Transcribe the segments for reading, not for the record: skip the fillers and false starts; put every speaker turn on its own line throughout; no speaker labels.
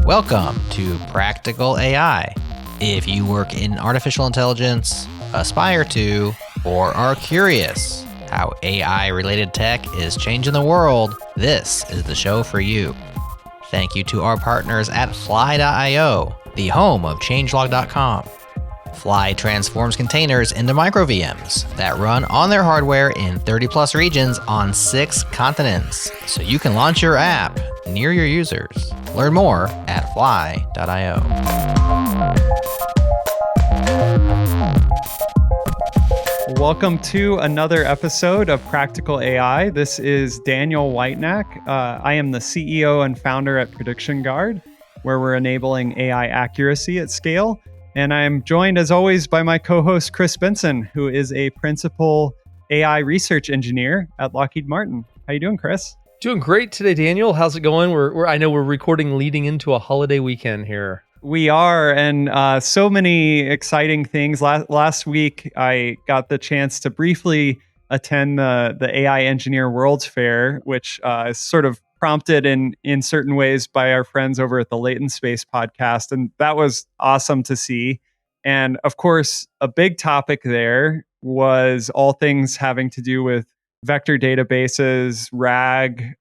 Welcome to Practical AI. If you work in artificial intelligence, aspire to, or are curious how AI-related tech is changing the world, this is the show for you. Thank you to our partners at Fly.io, the home of changelog.com. Fly transforms containers into micro VMs that run on their hardware in 30 plus regions on 6 continents, so you can launch your app near your users. Learn more at Fly.io.
Welcome to another episode of Practical AI. This is Daniel Whitenack. I am the CEO and founder at Prediction Guard, where we're enabling AI accuracy at scale. And I'm joined, as always, by my co-host, Chris Benson, who is a principal AI research engineer at Lockheed Martin. How you doing, Chris?
Doing great today, Daniel. How's it going? I know we're recording leading into a holiday weekend here.
We are, and so many exciting things. Last week, I got the chance to briefly attend the AI Engineer World's Fair, which is sort of prompted in certain ways by our friends over at the Latent Space podcast. And that was awesome to see. And of course, a big topic there was all things having to do with vector databases, RAG,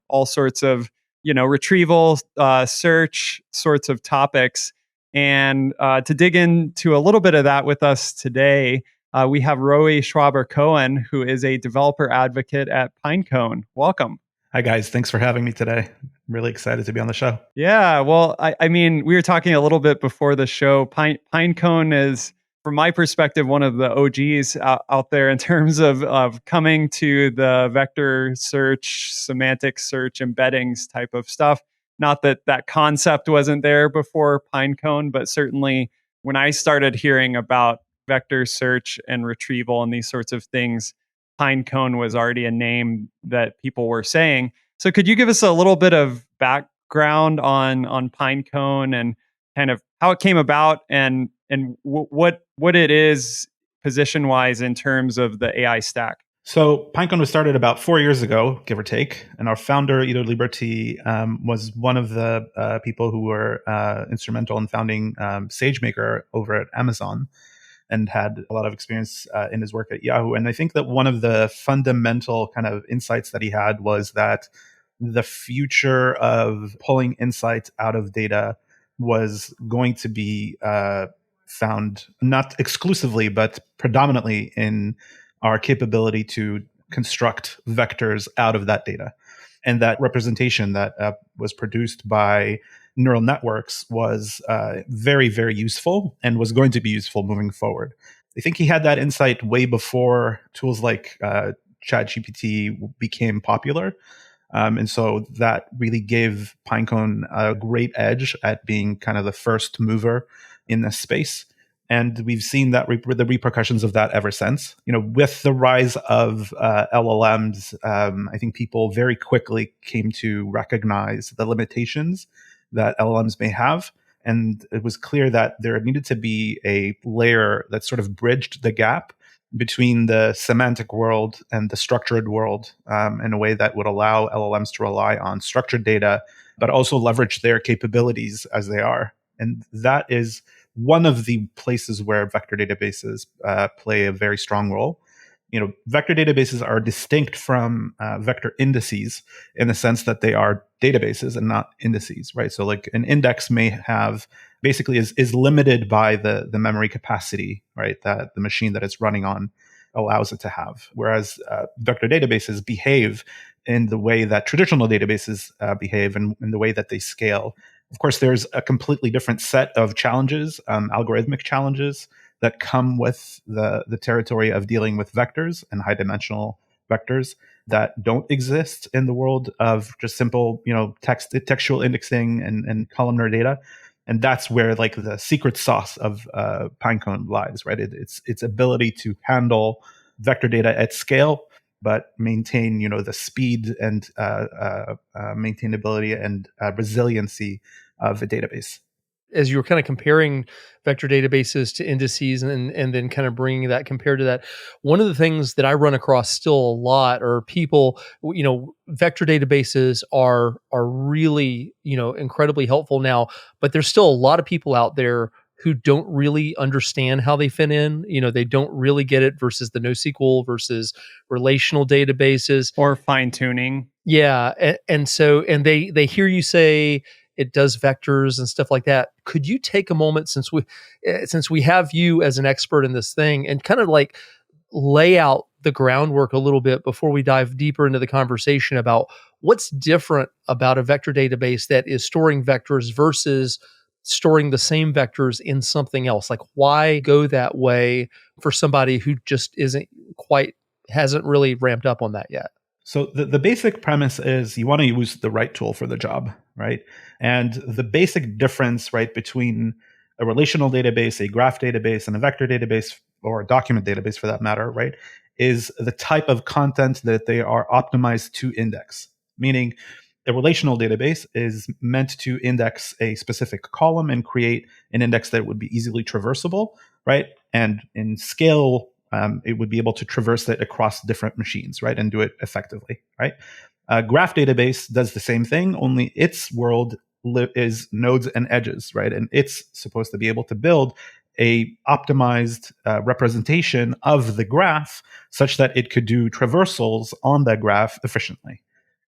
all sorts of retrieval, search sorts of topics. And to dig into a little bit of that with us today, we have Roie Schwaber-Cohen, who is a developer advocate at Pinecone. Welcome.
Hi, guys. Thanks for having me today. I'm really excited to be on the show.
Yeah, well, I mean, we were talking a little bit before the show. Pinecone is, from my perspective, one of the OGs out there in terms of coming to the vector search, semantic search, embeddings type of stuff. Not that that concept wasn't there before Pinecone, but certainly when I started hearing about vector search and retrieval and these sorts of things, Pinecone was already a name that people were saying. So could you give us a little bit of background on Pinecone and kind of how it came about and what it is position wise in terms of the AI stack?
So Pinecone was started about 4 years ago, give or take, and our founder Ido Liberty was one of the people who were instrumental in founding SageMaker over at Amazon, and had a lot of experience in his work at Yahoo. And I think that one of the fundamental kind of insights that he had was that the future of pulling insights out of data was going to be found not exclusively, but predominantly in our capability to construct vectors out of that data. And that representation that was produced by neural networks was very, very useful and was going to be useful moving forward. I think he had that insight way before tools like ChatGPT became popular. And so that really gave Pinecone a great edge at being kind of the first mover in this space. And we've seen that the repercussions of that ever since. With the rise of LLMs, I think people very quickly came to recognize the limitations that LLMs may have. And it was clear that there needed to be a layer that sort of bridged the gap between the semantic world and the structured world in a way that would allow LLMs to rely on structured data, but also leverage their capabilities as they are. And that is one of the places where vector databases play a very strong role. Vector databases are distinct from vector indices in the sense that they are databases and not indices, right? So like an index may have basically is limited by the memory capacity, right, that the machine that it's running on allows it to have. Whereas vector databases behave in the way that traditional databases behave and in the way that they scale. Of course, there's a completely different set of challenges, algorithmic challenges that come with the territory of dealing with vectors and high dimensional vectors that don't exist in the world of just simple, textual indexing and columnar data. And that's where like the secret sauce of Pinecone lies, right? Its ability to handle vector data at scale, but maintain, the speed and maintainability and resiliency of a database.
as you were kind of comparing vector databases to indices and then kind of bringing that compared to that, one of the things that I run across still a lot are people, vector databases are really, incredibly helpful now, but there's still a lot of people out there who don't really understand how they fit in. They don't really get it versus the NoSQL versus relational databases
or fine tuning.
Yeah, and so they hear you say it does vectors and stuff like that. Could you take a moment, since we have you as an expert in this thing, and kind of like lay out the groundwork a little bit before we dive deeper into the conversation about what's different about a vector database that is storing vectors versus storing the same vectors in something else? Like, why go that way for somebody who just hasn't really ramped up on that yet?
So the basic premise is you want to use the right tool for the job, right? And the basic difference, right, between a relational database, a graph database, and a vector database, or a document database for that matter, right, is the type of content that they are optimized to index. Meaning, a relational database is meant to index a specific column and create an index that would be easily traversable, right? And in scale, it would be able to traverse it across different machines, right, and do it effectively, right? A graph database does the same thing, only its world is nodes and edges, right? And it's supposed to be able to build a optimized representation of the graph such that it could do traversals on that graph efficiently.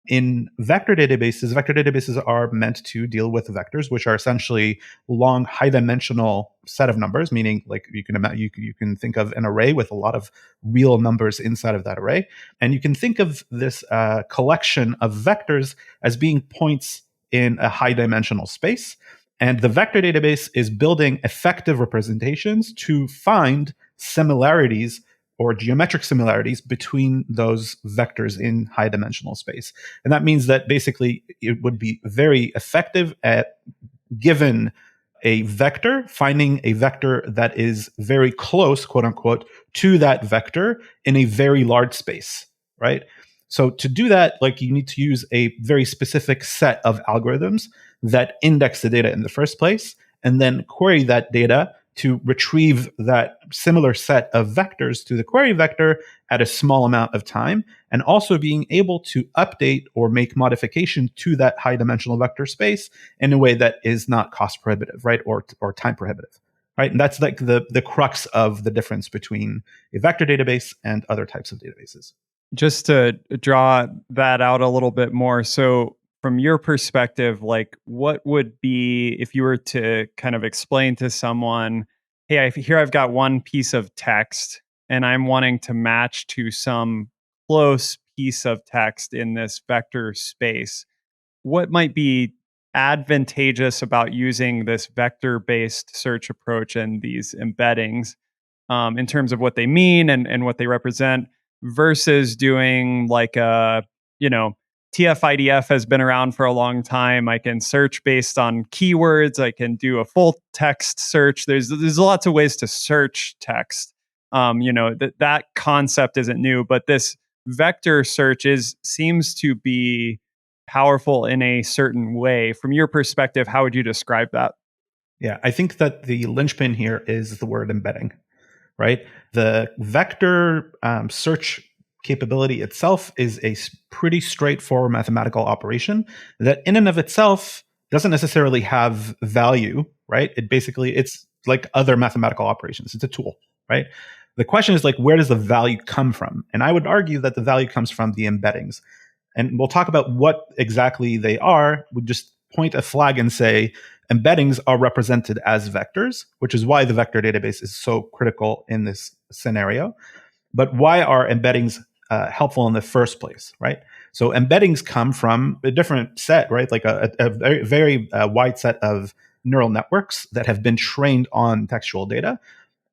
In vector databases are meant to deal with vectors, which are essentially long, high-dimensional set of numbers. Meaning, like you can think of an array with a lot of real numbers inside of that array, and you can think of this collection of vectors as being points in a high-dimensional space. And the vector database is building effective representations to find similarities or geometric similarities between those vectors in high dimensional space. And that means that basically it would be very effective at, given a vector, finding a vector that is very close, quote unquote, to that vector in a very large space, right? So to do that, like, you need to use a very specific set of algorithms that index the data in the first place and then query that data to retrieve that similar set of vectors to the query vector at a small amount of time, and also being able to update or make modification to that high dimensional vector space in a way that is not cost prohibitive, right, or time prohibitive, right? And that's like the crux of the difference between a vector database and other types of databases.
Just to draw that out a little bit more, so from your perspective, like, what would be, if you were to kind of explain to someone, hey, here I've got one piece of text and I'm wanting to match to some close piece of text in this vector space, what might be advantageous about using this vector-based search approach and these embeddings in terms of what they mean and what they represent versus doing like a, TF-IDF has been around for a long time. I can search based on keywords. I can do a full text search. There's lots of ways to search text. That concept isn't new, but this vector search seems to be powerful in a certain way. From your perspective, how would you describe that?
Yeah, I think that the linchpin here is the word embedding, right? The vector search capability itself is a pretty straightforward mathematical operation that in and of itself doesn't necessarily have value, right? It's like other mathematical operations. It's a tool, right? The question is, like, where does the value come from? And I would argue that the value comes from the embeddings. And we'll talk about what exactly they are. We just point a flag and say embeddings are represented as vectors, which is why the vector database is so critical in this scenario. But why are embeddings helpful in the first place, right? So embeddings come from a different set, right? Like a very, very wide set of neural networks that have been trained on textual data.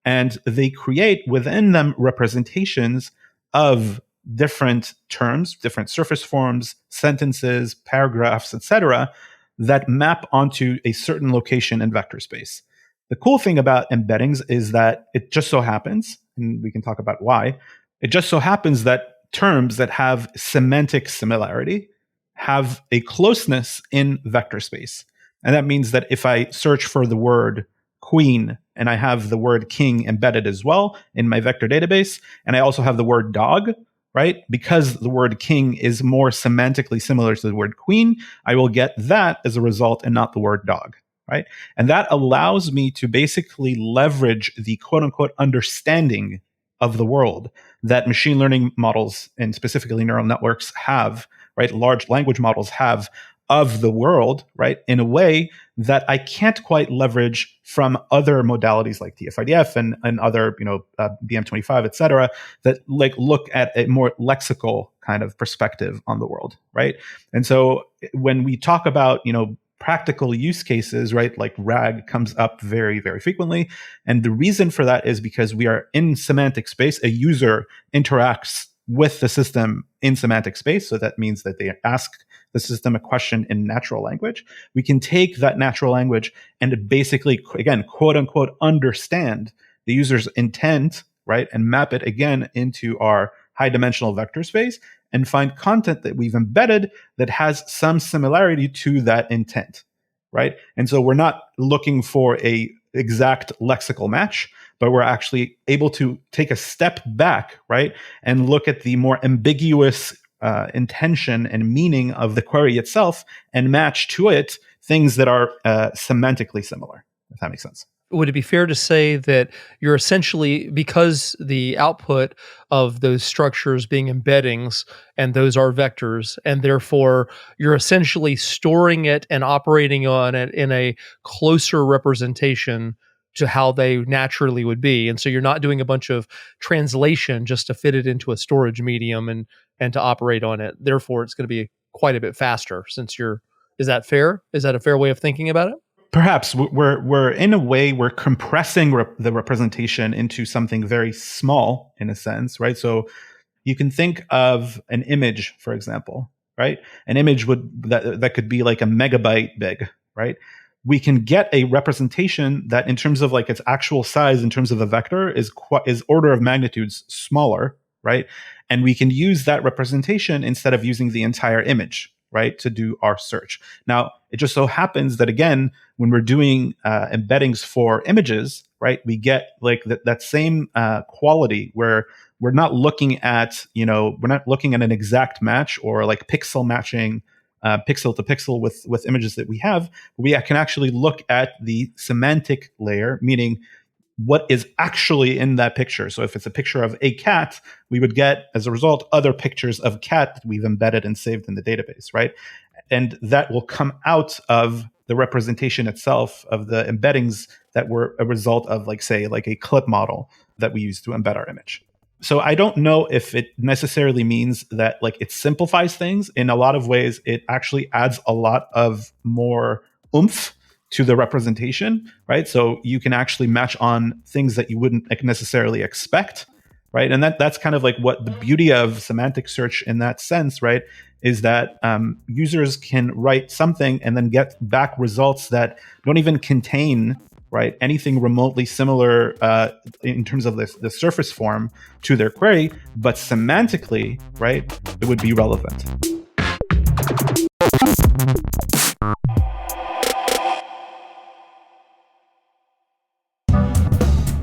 And they create within them representations of different terms, different surface forms, sentences, paragraphs, etc., that map onto a certain location in vector space. The cool thing about embeddings is that it just so happens, and we can talk about why, it just so happens that terms that have semantic similarity have a closeness in vector space. And that means that if I search for the word queen and I have the word king embedded as well in my vector database, and I also have the word dog, right? Because the word king is more semantically similar to the word queen, I will get that as a result and not the word dog, right? And that allows me to basically leverage the quote unquote understanding of the world that machine learning models and specifically neural networks have, right? Large language models have of the world, right? In a way that I can't quite leverage from other modalities like TF-IDF and other, BM25, et cetera, that like look at a more lexical kind of perspective on the world, right? And so when we talk about, practical use cases, right? Like RAG comes up very, very frequently. And the reason for that is because we are in semantic space. A user interacts with the system in semantic space. So that means that they ask the system a question in natural language. We can take that natural language and basically, again, quote unquote, understand the user's intent, right? And map it again into our high dimensional vector space and find content that we've embedded that has some similarity to that intent, right? And so we're not looking for a exact lexical match, but we're actually able to take a step back, right? And look at the more ambiguous intention and meaning of the query itself and match to it things that are semantically similar, if that makes sense.
Would it be fair to say that you're essentially, because the output of those structures being embeddings, and those are vectors, and therefore you're essentially storing it and operating on it in a closer representation to how they naturally would be. And so you're not doing a bunch of translation just to fit it into a storage medium and to operate on it. Therefore, it's going to be quite a bit faster is that fair? Is that a fair way of thinking about it?
Perhaps we're in a way we're compressing the representation into something very small in a sense, right? So you can think of an image, for example, right? An image that could be like a megabyte big, right? We can get a representation that, in terms of like its actual size, in terms of a vector, is order of magnitudes smaller, right? And we can use that representation instead of using the entire image, right, to do our search. Now, it just so happens that, again, when we're doing embeddings for images, right, we get like that same quality where we're not looking at, an exact match or like pixel matching pixel to pixel with images that we have. We can actually look at the semantic layer, meaning what is actually in that picture. So if it's a picture of a cat, we would get, as a result, other pictures of cat that we've embedded and saved in the database, right? And that will come out of the representation itself of the embeddings that were a result of, like, say, like a clip model that we use to embed our image. So I don't know if it necessarily means that like it simplifies things. In a lot of ways, it actually adds a lot of more oomph to the representation, right? So you can actually match on things that you wouldn't necessarily expect, right? And that's kind of like what the beauty of semantic search in that sense, right? Is that users can write something and then get back results that don't even contain, right, anything remotely similar in terms of the surface form to their query, but semantically, right, it would be relevant.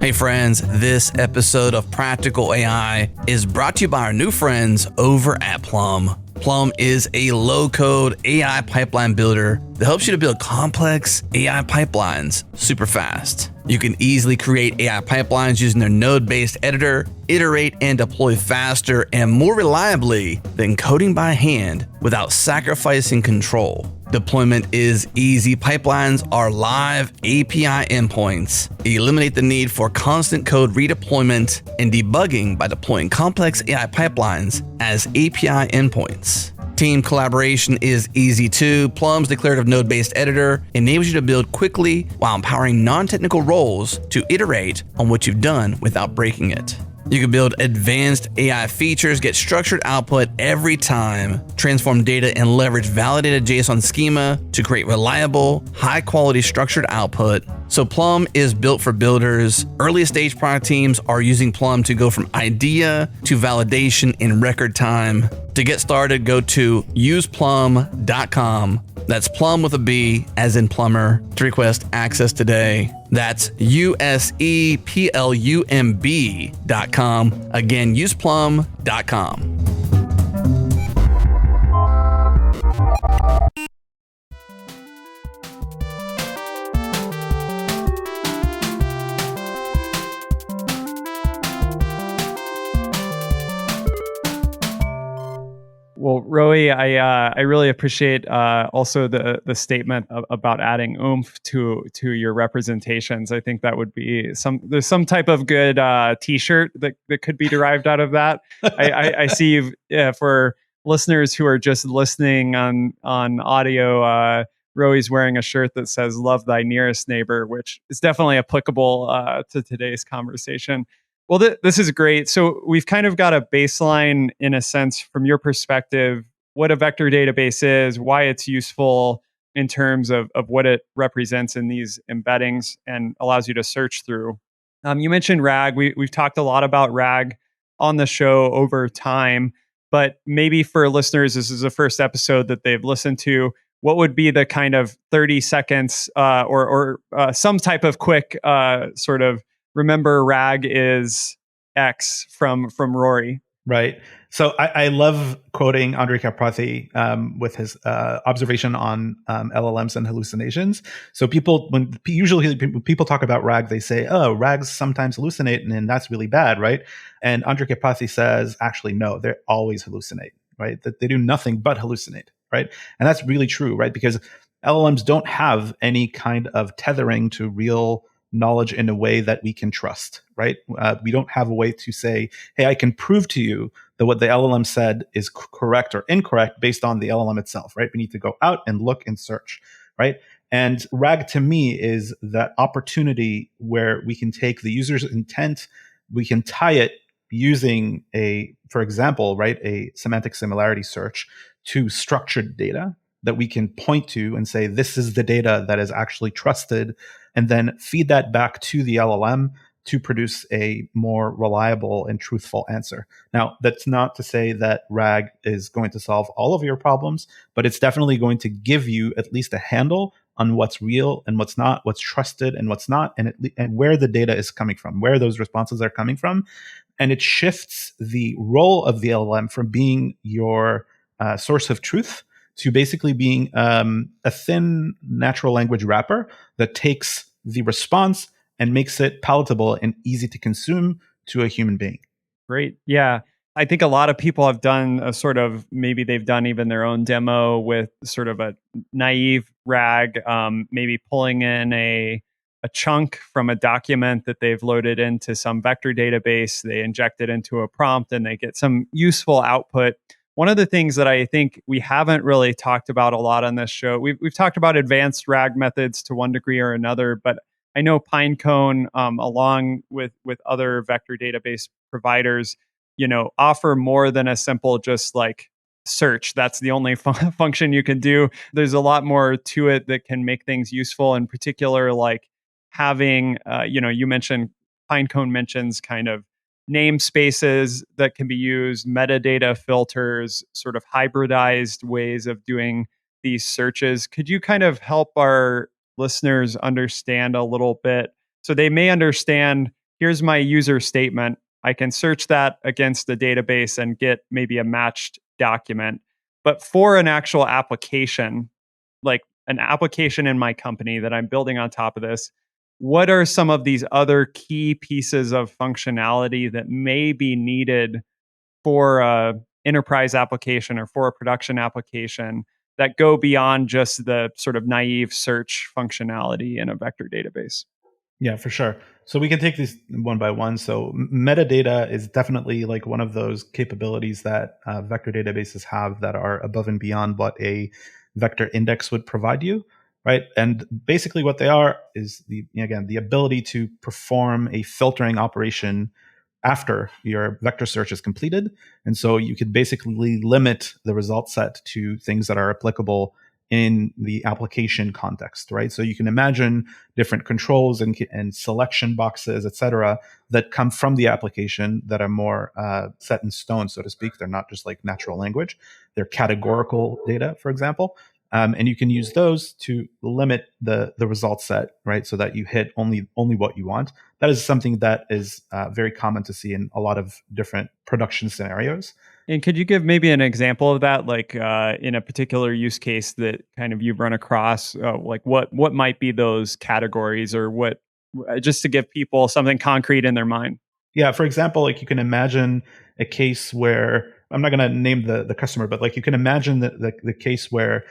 Hey friends, this episode of Practical AI is brought to you by our new friends over at Plum. Plum is a low-code AI pipeline builder that helps you to build complex AI pipelines super fast. You can easily create AI pipelines using their node-based editor, iterate and deploy faster and more reliably than coding by hand without sacrificing control. Deployment is easy. Pipelines are live API endpoints. Eliminate the need for constant code redeployment and debugging by deploying complex AI pipelines as API endpoints. Team collaboration is easy too. Plum's declarative node-based editor enables you to build quickly while empowering non-technical roles to iterate on what you've done without breaking it. You can build advanced AI features, get structured output every time, transform data and leverage validated JSON schema to create reliable, high-quality structured output. So Plum is built for builders. Early stage product teams are using Plum to go from idea to validation in record time. To get started, go to useplum.com That's Plum with a B, as in plumber, to request access today. That's useplumb.com. Again, useplum.com.
Well, Roie, I really appreciate also the statement about adding oomph to your representations. I think that would be there's some type of good T-shirt that could be derived out of that. I see you've, for listeners who are just listening on audio, Roie's wearing a shirt that says "Love thy nearest neighbor," which is definitely applicable to today's conversation. Well, this is great. So we've kind of got a baseline, in a sense, from your perspective, what a vector database is, why it's useful in terms of what it represents in these embeddings and allows you to search through. You mentioned RAG. We've talked a lot about RAG on the show over time, but maybe for listeners, this is the first episode that they've listened to. What would be the kind of 30 seconds or some type of quick sort of remember RAG is X from Roie?
Right. So I love quoting Andrej Karpathy with his observation on LLMs and hallucinations. So usually when people talk about RAG, they say, "Oh, RAGs sometimes hallucinate, and that's really bad," right? And Andrej Karpathy says, actually, no, they always hallucinate, right? That they do nothing but hallucinate, right? And that's really true, right? Because LLMs don't have any kind of tethering to real knowledge in a way that we can trust, right? We don't have a way to say, hey, I can prove to you that what the LLM said is correct or incorrect based on the LLM itself, right? We need to go out and look and search, right? And RAG to me is that opportunity where we can take the user's intent, we can tie it using for example, right, a semantic similarity search to structured data that we can point to and say, this is the data that is actually trusted, and then feed that back to the LLM to produce a more reliable and truthful answer. Now, that's not to say that RAG is going to solve all of your problems, but it's definitely going to give you at least a handle on what's real and what's not, what's trusted and what's not, and where the data is coming from, where those responses are coming from. And it shifts the role of the LLM from being your source of truth to basically being a thin natural language wrapper that takes the response and makes it palatable and easy to consume to a human being.
Great. Yeah. I think a lot of people have done a sort of, maybe they've done even their own demo with sort of a naive RAG, maybe pulling in a chunk from a document that they've loaded into some vector database. They inject it into a prompt and they get some useful output. One of the things that I think we haven't really talked about a lot on this show, we've talked about advanced RAG methods to one degree or another, but I know Pinecone, along with other vector database providers, offer more than a simple just like search. That's the only function you can do. There's a lot more to it that can make things useful. In particular, like having, you mentioned Pinecone mentions kind of namespaces that can be used, metadata filters, sort of hybridized ways of doing these searches. Could you kind of help our listeners understand a little bit so they may understand, here's my user statement. I can search that against the database and get maybe a matched document. But for an actual application, like an application in my company that I'm building on top of this, what are some of these other key pieces of functionality that may be needed for a enterprise application or for a production application that go beyond just the sort of naive search functionality in a vector database?
Yeah, for sure. So we can take these one by one. So metadata is definitely like one of those capabilities that vector databases have that are above and beyond what a vector index would provide you, right? And basically what they are is the ability to perform a filtering operation after your vector search is completed. And so you could basically limit the result set to things that are applicable in the application context, right? So you can imagine different controls and selection boxes, et cetera, that come from the application that are more set in stone, so to speak. They're not just like natural language. They're categorical data, for example. And you can use those to limit the result set, right? So that you hit only what you want. That is something that is very common to see in a lot of different production scenarios.
And could you give maybe an example of that, like in a particular use case that kind of you've run across? Like what might be those categories, or what, just to give people something concrete in their mind?
Yeah, for example, like you can imagine a case where I'm not going to name the customer, but like you can imagine the case where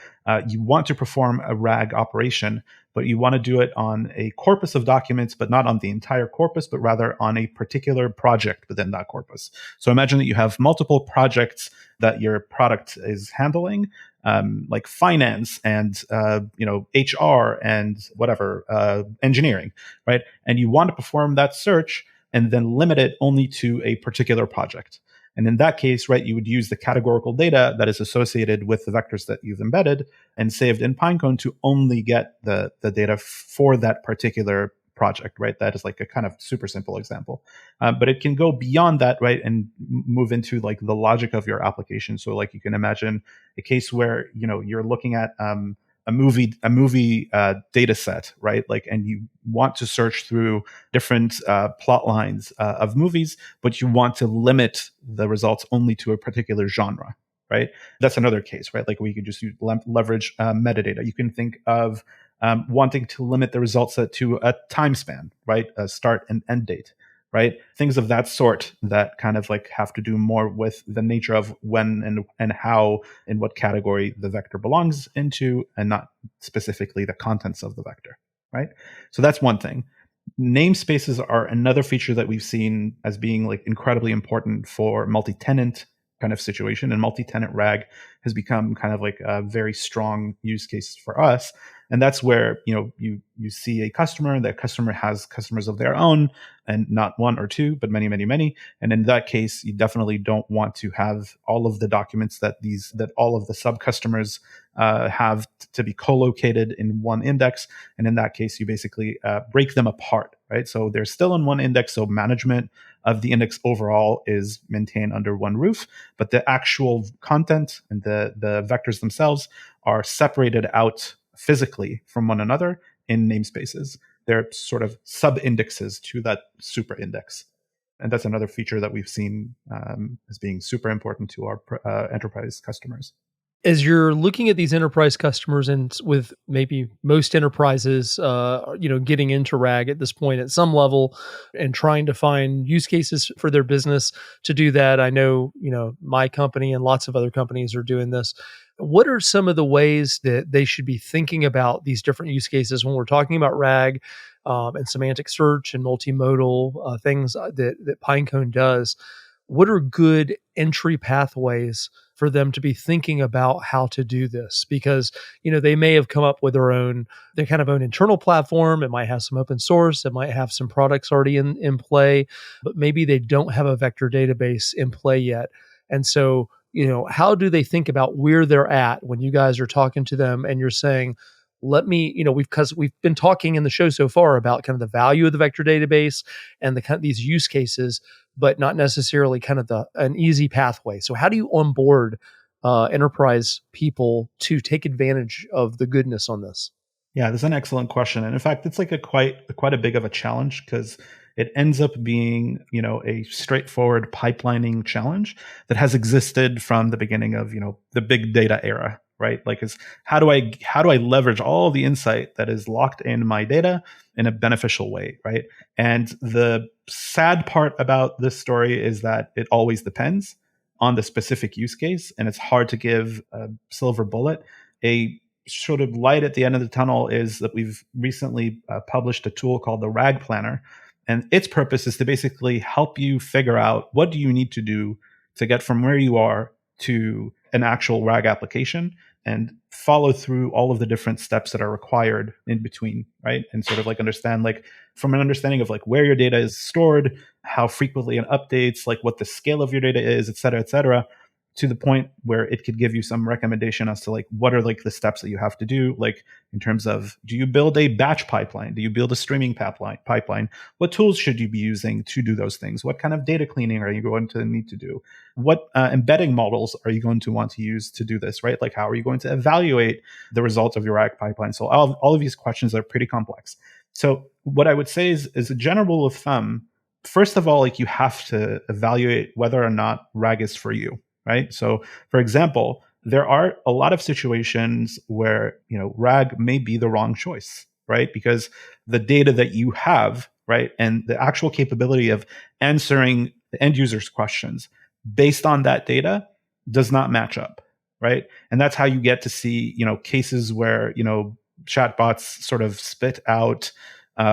you want to perform a RAG operation, but you want to do it on a corpus of documents, but not on the entire corpus, but rather on a particular project within that corpus. So imagine that you have multiple projects that your product is handling, like finance and HR and whatever, engineering, right? And you want to perform that search and then limit it only to a particular project. And in that case, right, you would use the categorical data that is associated with the vectors that you've embedded and saved in Pinecone to only get the data for that particular project, right? That is like a kind of super simple example. But it can go beyond that, right, and move into like the logic of your application. So like you can imagine a case where, you're looking at a movie data set, right? Like, and you want to search through different plot lines of movies, but you want to limit the results only to a particular genre, right? That's another case, right? Like we could just leverage metadata. You can think of wanting to limit the result set to a time span, right? A start and end date, right? Things of that sort that kind of like have to do more with the nature of when and how, in what category the vector belongs into, and not specifically the contents of the vector, right? So that's one thing. Namespaces are another feature that we've seen as being like incredibly important for multi-tenant kind of situation, and multi-tenant RAG has become kind of like a very strong use case for us. And that's where, you see a customer, that customer has customers of their own, and not one or two, but many, many, many. And in that case, you definitely don't want to have all of the documents that all of the sub customers have to be co-located in one index. And in that case, you basically break them apart, right? So they're still in one index. So management of the index overall is maintained under one roof, but the actual content and the vectors themselves are separated out physically from one another in namespaces. They're sort of sub-indexes to that super index. And that's another feature that we've seen as being super important to our enterprise customers.
As you're looking at these enterprise customers, and with maybe most enterprises, getting into RAG at this point at some level and trying to find use cases for their business to do that. I know, my company and lots of other companies are doing this. What are some of the ways that they should be thinking about these different use cases when we're talking about RAG and semantic search and multimodal things that Pinecone does? What are good entry pathways for them to be thinking about how to do this? Because, they may have come up with their kind of own internal platform. It might have some open source. It might have some products already in play, but maybe they don't have a vector database in play yet. And so, how do they think about where they're at when you guys are talking to them and you're saying, because we've been talking in the show so far about kind of the value of the vector database and the kind of these use cases, but not necessarily kind of an easy pathway. So how do you onboard enterprise people to take advantage of the goodness on this?
Yeah, that's an excellent question. And in fact, it's like quite a big of a challenge, because it ends up being, a straightforward pipelining challenge that has existed from the beginning of, the big data era, right? Like, how do I leverage all the insight that is locked in my data in a beneficial way, right? And the sad part about this story is that it always depends on the specific use case, and it's hard to give a silver bullet. A sort of light at the end of the tunnel is that we've recently published a tool called the RAG Planner, and its purpose is to basically help you figure out what do you need to do to get from where you are to an actual RAG application, and follow through all of the different steps that are required in between, right? And sort of like understand, like from an understanding of like where your data is stored, how frequently it updates, like what the scale of your data is, et cetera, to the point where it could give you some recommendation as to like what are like the steps that you have to do, like in terms of, do you build a batch pipeline, do you build a streaming pipeline, what tools should you be using to do those things, what kind of data cleaning are you going to need to do, what embedding models are you going to want to use to do this, right? Like how are you going to evaluate the results of your RAG pipeline? So all of these questions are pretty complex. So what I would say is a general rule of thumb, first of all, like you have to evaluate whether or not RAG is for you, right? So for example, there are a lot of situations where, RAG may be the wrong choice, right? Because the data that you have, right, and the actual capability of answering the end user's questions based on that data does not match up, right? And that's how you get to see, cases where, chatbots sort of spit out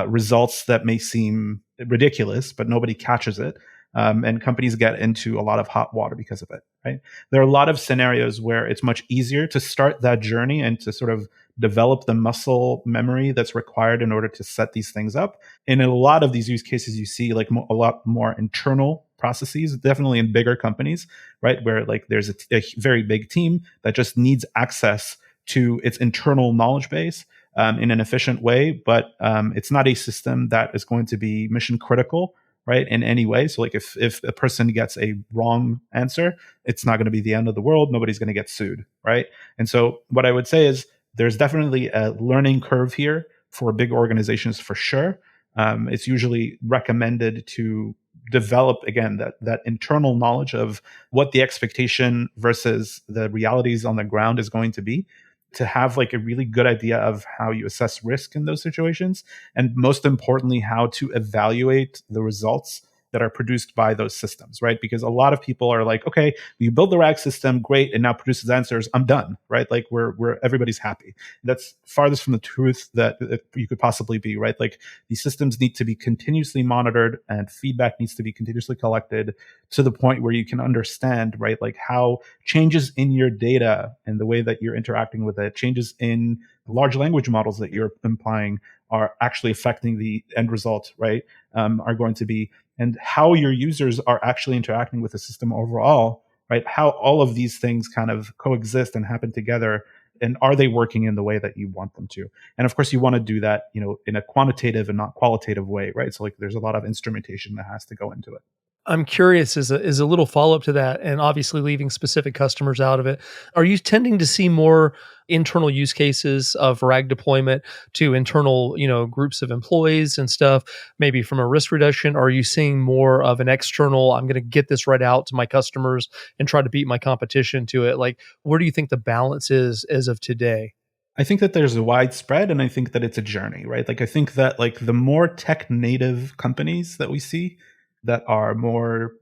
results that may seem ridiculous, but nobody catches it. And companies get into a lot of hot water because of it, right? There are a lot of scenarios where it's much easier to start that journey and to sort of develop the muscle memory that's required in order to set these things up. And in a lot of these use cases, you see like a lot more internal processes, definitely in bigger companies, right? Where like there's a very big team that just needs access to its internal knowledge base in an efficient way, but it's not a system that is going to be mission critical, right, in any way. So like if a person gets a wrong answer, it's not going to be the end of the world. Nobody's going to get sued, right? And so what I would say is there's definitely a learning curve here for big organizations for sure. It's usually recommended to develop, again, that internal knowledge of what the expectation versus the realities on the ground is going to be, to have like a really good idea of how you assess risk in those situations, and most importantly, how to evaluate the results that are produced by those systems, right? Because a lot of people are like, okay, you build the RAG system, great, and now produces answers, I'm done, right? Like we're everybody's happy. That's farthest from the truth that you could possibly be, right? Like these systems need to be continuously monitored and feedback needs to be continuously collected to the point where you can understand, right? Like how changes in your data and the way that you're interacting with it, changes in large language models that you're implying are actually affecting the end result, right? Are going to be, and how your users are actually interacting with the system overall, right? How all of these things kind of coexist and happen together, and are they working in the way that you want them to? And of course, you want to do that, in a quantitative and not qualitative way, right? So like, there's a lot of instrumentation that has to go into it.
I'm curious as a little follow-up to that, and obviously leaving specific customers out of it. Are you tending to see more internal use cases of RAG deployment to internal, groups of employees and stuff, maybe from a risk reduction? Or are you seeing more of an external, I'm going to get this right out to my customers and try to beat my competition to it? Like, where do you think the balance is as of today?
I think that there's a widespread, and I think that it's a journey, right? Like I think that like the more tech native companies that we see that are more,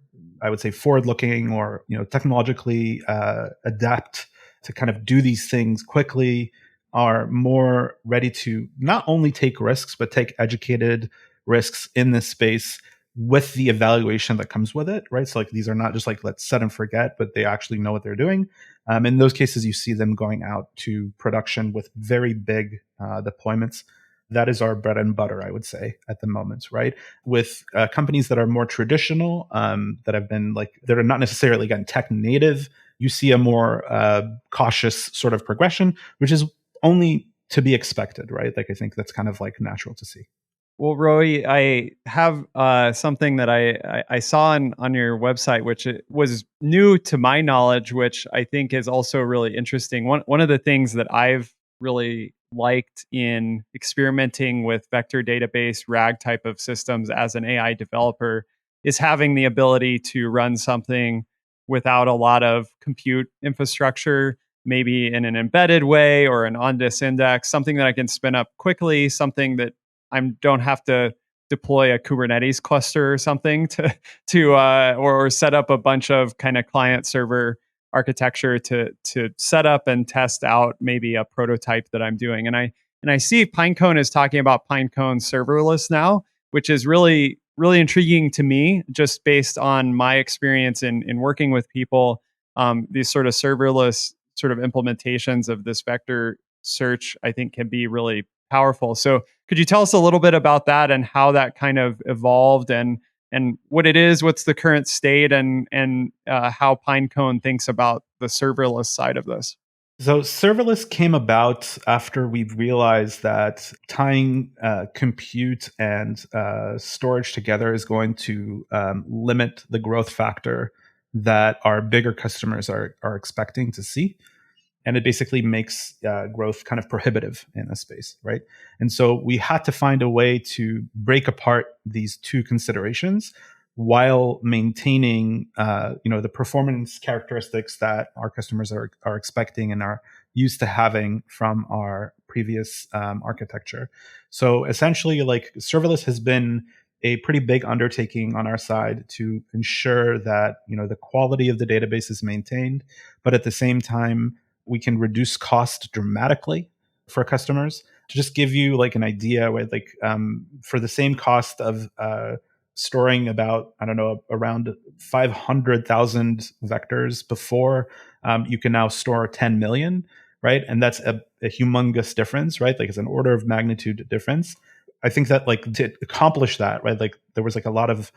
I would say, forward looking or technologically adapt to kind of do these things quickly, are more ready to not only take risks but take educated risks in this space with the evaluation that comes with it, right? So like these are not just like let's set and forget, but they actually know what they're doing. In those cases, you see them going out to production with very big deployments. That is our bread and butter, I would say, at the moment, right? With companies that are more traditional, that have been like, that are not necessarily, again, tech native, you see a more cautious sort of progression, which is only to be expected, right? Like, I think that's kind of like natural to see.
Well, Roie, I have something that I saw on your website, which it was new to my knowledge, which I think is also really interesting. One of the things that I've really liked in experimenting with vector database RAG type of systems as an AI developer is having the ability to run something without a lot of compute infrastructure, maybe in an embedded way or an on-disk index, something that I can spin up quickly, something that I don't have to deploy a Kubernetes cluster or something or set up a bunch of kind of client server architecture to set up and test out maybe a prototype that I'm doing. And I see Pinecone is talking about Pinecone serverless now, which is really, really intriguing to me, just based on my experience in working with people. These sort of serverless sort of implementations of this vector search, I think, can be really powerful. So could you tell us a little bit about that and how that kind of evolved, and what it is, what's the current state, and how Pinecone thinks about the serverless side of this.
So serverless came about after we realized that tying compute and storage together is going to limit the growth factor that our bigger customers are expecting to see. And it basically makes growth kind of prohibitive in a space, right? And so we had to find a way to break apart these two considerations while maintaining, the performance characteristics that our customers are expecting and are used to having from our previous architecture. So essentially, like serverless has been a pretty big undertaking on our side to ensure that the quality of the database is maintained, but at the same time we can reduce cost dramatically for customers. To just give you like an idea, right? Like for the same cost of storing about, I don't know, around 500,000 vectors before, you can now store 10 million, right? And that's a humongous difference, right? Like it's an order of magnitude difference. I think that like to accomplish that, right? Like there was like a lot of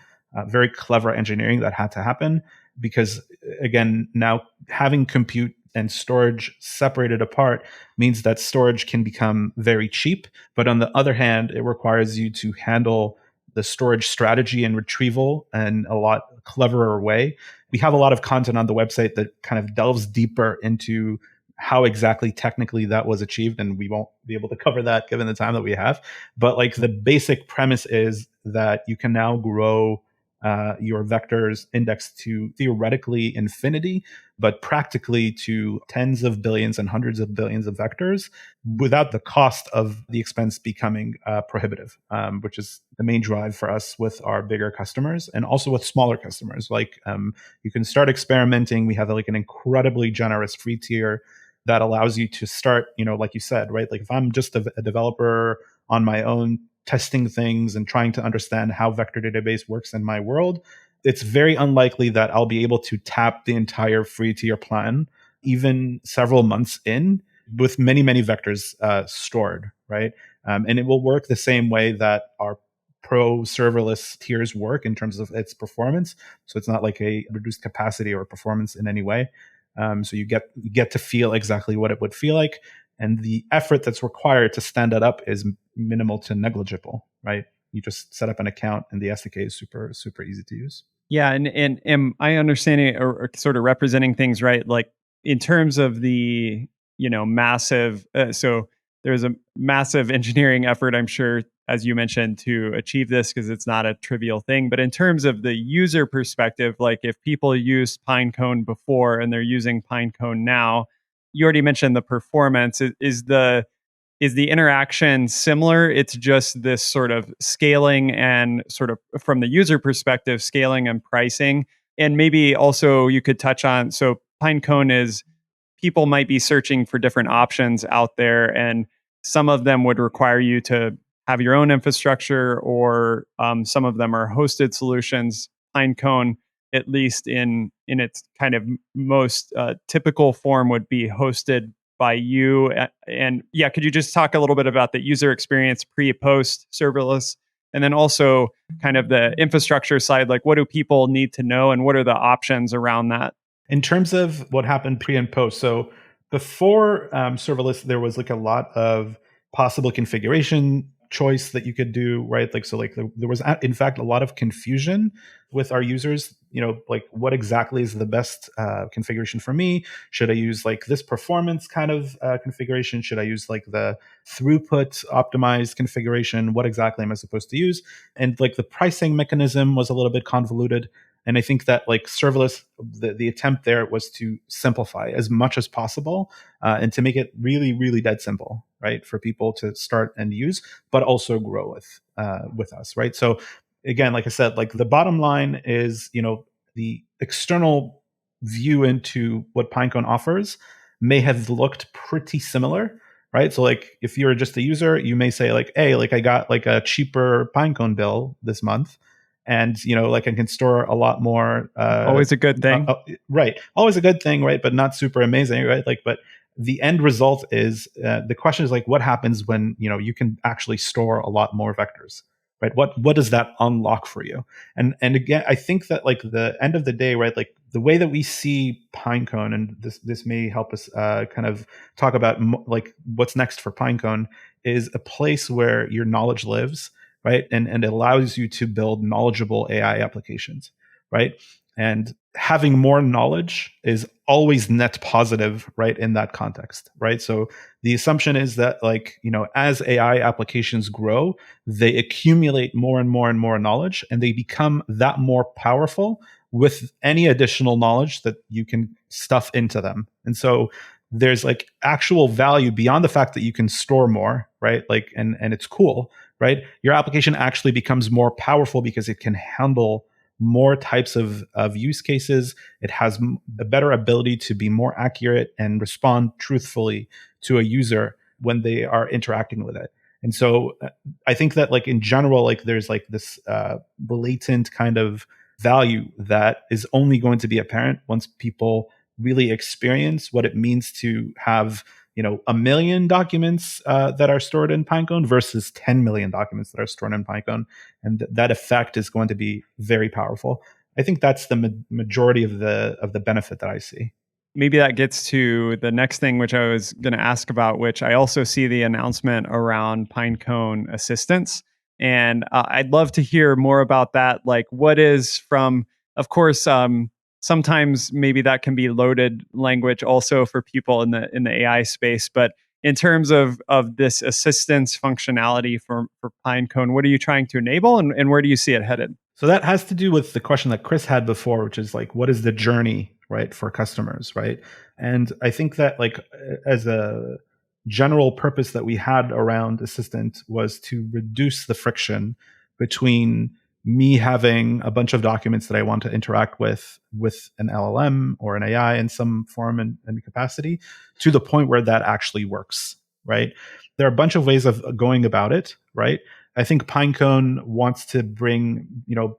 very clever engineering that had to happen because again, now having compute and storage separated apart means that storage can become very cheap. But on the other hand, it requires you to handle the storage strategy and retrieval in a lot cleverer way. We have a lot of content on the website that kind of delves deeper into how exactly technically that was achieved, and we won't be able to cover that given the time that we have. But like the basic premise is that you can now grow your vectors index to theoretically infinity, but practically to tens of billions and hundreds of billions of vectors without the cost of the expense becoming prohibitive, which is the main drive for us with our bigger customers and also with smaller customers. Like you can start experimenting. We have like an incredibly generous free tier that allows you to start, like you said, right? Like if I'm just a developer on my own, testing things and trying to understand how vector database works in my world, it's very unlikely that I'll be able to tap the entire free tier plan, even several months in, with many, many vectors stored, right? And it will work the same way that our pro serverless tiers work in terms of its performance. So it's not like a reduced capacity or performance in any way. So you get to feel exactly what it would feel like. And the effort that's required to stand that up is minimal to negligible, right? You just set up an account and the SDK is super, super easy to use.
Yeah, and am I understanding or sort of representing things right? Like in terms of the massive, so there's a massive engineering effort, I'm sure, as you mentioned, to achieve this because it's not a trivial thing. But in terms of the user perspective, like if people used Pinecone before and they're using Pinecone now, you already mentioned the performance. Is the interaction similar? It's just this sort of scaling and sort of from the user perspective, scaling and pricing. And maybe also you could touch on, so Pinecone is, people might be searching for different options out there, and some of them would require you to have your own infrastructure, or some of them are hosted solutions. Pinecone, at least in its kind of most typical form, would be hosted by you. And yeah, could you just talk a little bit about the user experience pre-post serverless, and then also kind of the infrastructure side, like what do people need to know and what are the options around that?
In terms of what happened pre and post, so before serverless, there was like a lot of possible configuration choice that you could do, right? Like, so like there was in fact a lot of confusion with our users, like what exactly is the best configuration for me? Should I use like this performance kind of configuration? Should I use like the throughput optimized configuration? What exactly am I supposed to use? And like the pricing mechanism was a little bit convoluted. And I think that like serverless, the attempt there was to simplify as much as possible and to make it really, really dead simple, right, for people to start and use, but also grow with us, right? So again, like I said, like the bottom line is, the external view into what Pinecone offers may have looked pretty similar, right? So like if you're just a user, you may say like, hey, like I got like a cheaper Pinecone bill this month. And like I can store a lot more.
Always a good thing,
right? Always a good thing, right? But not super amazing, right? Like, but the end result is the question is like, what happens when you can actually store a lot more vectors? right? What does that unlock for you? And again, I think that like the end of the day, right, like the way that we see Pinecone, and this may help us kind of talk about like what's next for Pinecone, is a place where your knowledge lives, right? And it allows you to build knowledgeable AI applications, right? And having more knowledge is always net positive, right? In that context, right? So the assumption is that like, as AI applications grow, they accumulate more and more and more knowledge, and they become that more powerful with any additional knowledge that you can stuff into them. And so there's like actual value beyond the fact that you can store more, right? Like, and it's cool, right? Your application actually becomes more powerful because it can handle more types of use cases. It has a better ability to be more accurate and respond truthfully to a user when they are interacting with it. And so I think that like in general, like there's like this latent kind of value that is only going to be apparent once people really experience what it means to have 1 million documents that are stored in Pinecone versus 10 million documents that are stored in Pinecone, and that effect is going to be very powerful. I think that's the majority of the benefit that I see.
Maybe that gets to the next thing, which I was going to ask about, which I also see the announcement around Pinecone assistance. And I'd love to hear more about that. Like, what is from, of course, sometimes maybe that can be loaded language also for people in the AI space. But in terms of this assistance functionality for Pinecone, what are you trying to enable, and where do you see it headed?
So that has to do with the question that Chris had before, which is like, what is the journey, right, for customers, right? And I think that like as a general purpose that we had around Assistant was to reduce the friction between me having a bunch of documents that I want to interact with an LLM or an AI in some form and capacity, to the point where that actually works, right? There are a bunch of ways of going about it, right? I think Pinecone wants to bring,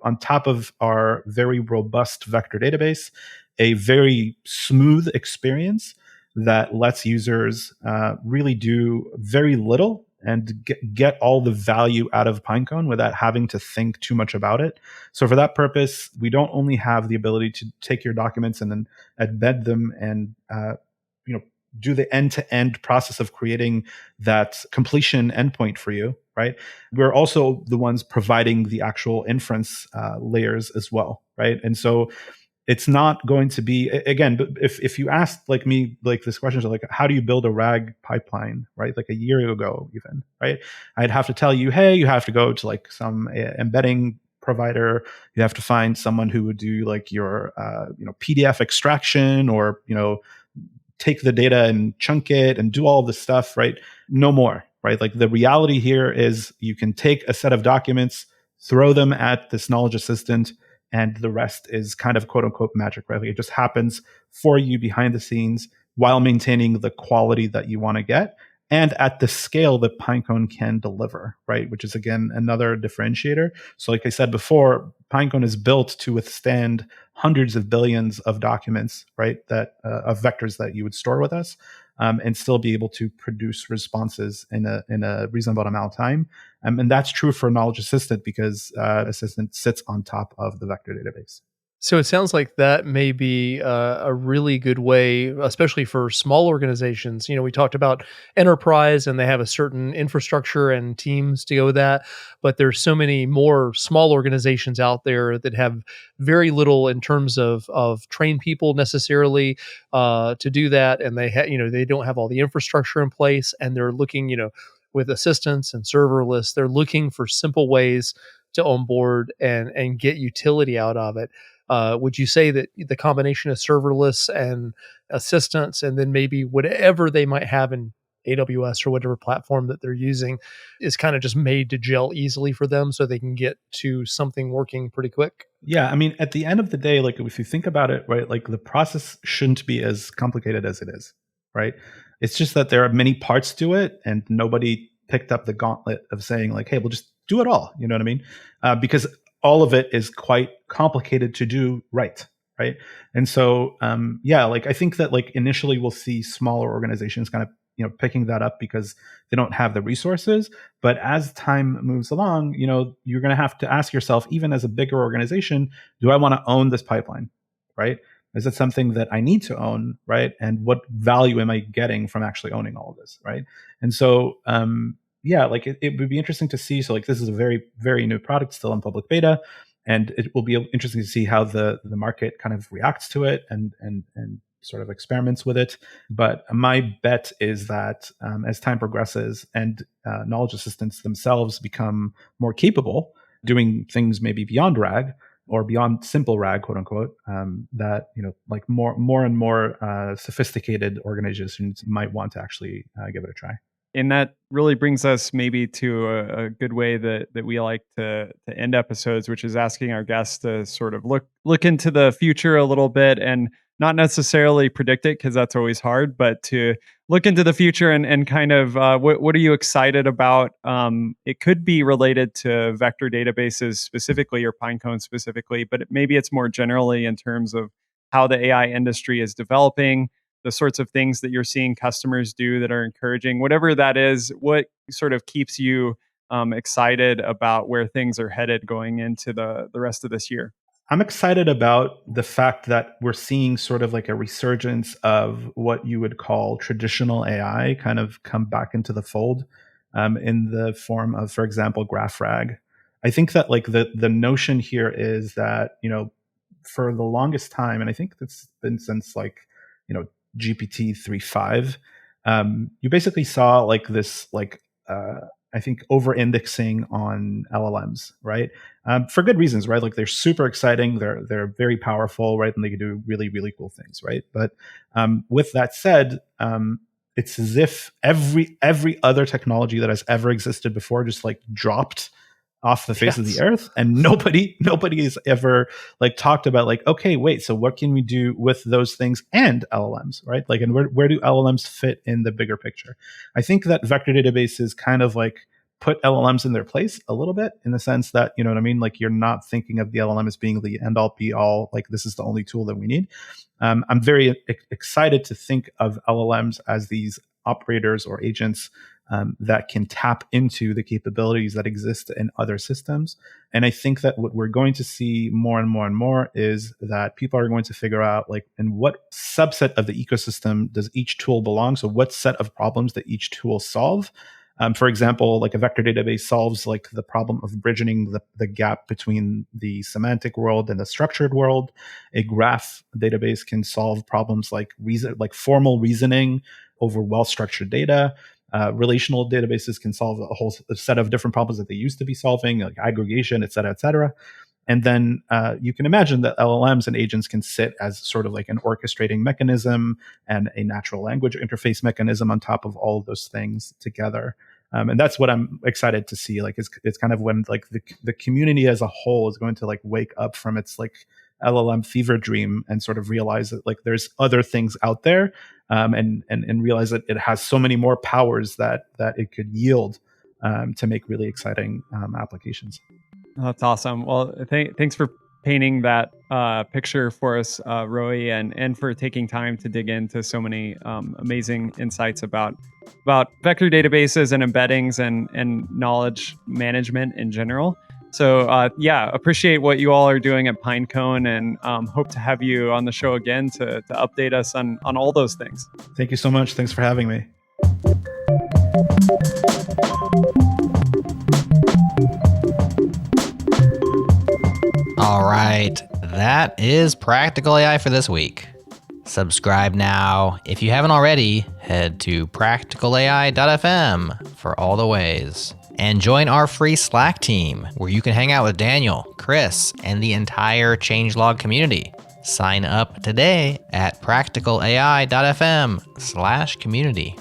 on top of our very robust vector database, a very smooth experience that lets users really do very little and get all the value out of Pinecone without having to think too much about it. So for that purpose, we don't only have the ability to take your documents and then embed them and do the end-to-end process of creating that completion endpoint for you, right? We're also the ones providing the actual inference layers as well, right? And so it's not going to be, again, but if you asked like me, like this question is like, how do you build a RAG pipeline, right? Like a year ago even, right? I'd have to tell you, hey, you have to go to like some embedding provider. You have to find someone who would do like your, PDF extraction or, take the data and chunk it and do all this stuff, right? No more, right? Like the reality here is you can take a set of documents, throw them at this knowledge assistant, and the rest is kind of quote unquote magic, right? Like it just happens for you behind the scenes while maintaining the quality that you want to get and at the scale that Pinecone can deliver, right? Which is again another differentiator. So like I said before, Pinecone is built to withstand hundreds of billions of documents, right? That of vectors that you would store with us, and still be able to produce responses in a reasonable amount of time. And that's true for Knowledge Assistant because Assistant sits on top of the vector database.
So it sounds like that may be a really good way, especially for small organizations. We talked about enterprise and they have a certain infrastructure and teams to go with that. But there's so many more small organizations out there that have very little in terms of trained people necessarily to do that. And they don't have all the infrastructure in place, and they're looking, with assistants and serverless, they're looking for simple ways to onboard and get utility out of it. Would you say that the combination of serverless and assistants, and then maybe whatever they might have in AWS or whatever platform that they're using, is kind of just made to gel easily for them so they can get to something working pretty quick?
Yeah, I mean, at the end of the day, like if you think about it, right, like the process shouldn't be as complicated as it is, right? It's just that there are many parts to it, and nobody picked up the gauntlet of saying like, hey, we'll just do it all. You know what I mean? Because all of it is quite complicated to do right. And so, like I think that like initially we'll see smaller organizations kind of picking that up because they don't have the resources. But as time moves along, you're going to have to ask yourself, even as a bigger organization, do I want to own this pipeline, right? Is it something that I need to own, right? And what value am I getting from actually owning all of this, right? And so, it would be interesting to see. So, this is a very, very new product, still in public beta, and it will be interesting to see how the market kind of reacts to it and sort of experiments with it. But my bet is that as time progresses and knowledge assistants themselves become more capable, doing things maybe beyond RAG or beyond simple RAG, quote unquote, that more and more sophisticated organizations might want to actually give it a try.
And that really brings us maybe to a good way that we like to end episodes, which is asking our guests to sort of look into the future a little bit and not necessarily predict it, because that's always hard, but to look into the future and kind of what are you excited about? It could be related to vector databases specifically or Pinecone specifically, but maybe it's more generally in terms of how the AI industry is developing, the sorts of things that you're seeing customers do that are encouraging, whatever that is. What sort of keeps you excited about where things are headed going into the rest of this year?
I'm excited about the fact that we're seeing sort of like a resurgence of what you would call traditional AI kind of come back into the fold in the form of, for example, graph RAG. I think that the notion here is that, for the longest time, and I think it's been since GPT 3.5, you basically saw this I think over-indexing on LLMs, right? For good reasons, right? They're super exciting, they're very powerful, right? And they can do really, really cool things, right? But with that said, it's as if every other technology that has ever existed before just dropped off the face of the earth, and nobody has ever talked about okay, wait, so what can we do with those things and LLMs, right? And where do LLMs fit in the bigger picture? I think that vector databases kind of put LLMs in their place a little bit, in the sense that, you know what I mean, you're not thinking of the LLM as being the end all be all, this is the only tool that we need. I'm very excited to think of LLMs as these operators or agents that can tap into the capabilities that exist in other systems. And I think that what we're going to see more and more and more is that people are going to figure out in what subset of the ecosystem does each tool belong. So what set of problems that each tool solve. For example, a vector database solves the problem of bridging the gap between the semantic world and the structured world. A graph database can solve problems like formal reasoning over well-structured data. Relational databases can solve a whole set of different problems that they used to be solving, like aggregation, et cetera, et cetera. And then you can imagine that LLMs and agents can sit as sort of an orchestrating mechanism and a natural language interface mechanism on top of all of those things together. And that's what I'm excited to see. It's kind of when the community as a whole is going to wake up from its LLM fever dream and sort of realize that there's other things out there, and realize that it has so many more powers that it could yield to make really exciting applications.
That's awesome. Well, thanks for painting that picture for us, Roie, and for taking time to dig into so many amazing insights about vector databases and embeddings and knowledge management in general. So appreciate what you all are doing at Pinecone, and hope to have you on the show again to update us on all those things.
Thank you so much. Thanks for having me.
All right, that is Practical AI for this week. Subscribe now. If you haven't already, head to practicalai.fm for all the ways. And join our free Slack team, where you can hang out with Daniel, Chris, and the entire changelog community. Sign up today at practicalai.fm/community.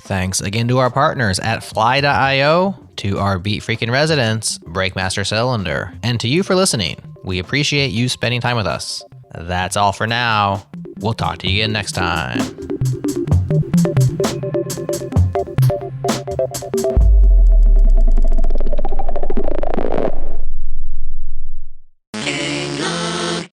Thanks again to our partners at Fly.io, to our Beat Freakin' residents, Breakmaster Cylinder, and to you for listening. We appreciate you spending time with us. That's all for now. We'll talk to you again next time.
Yeah.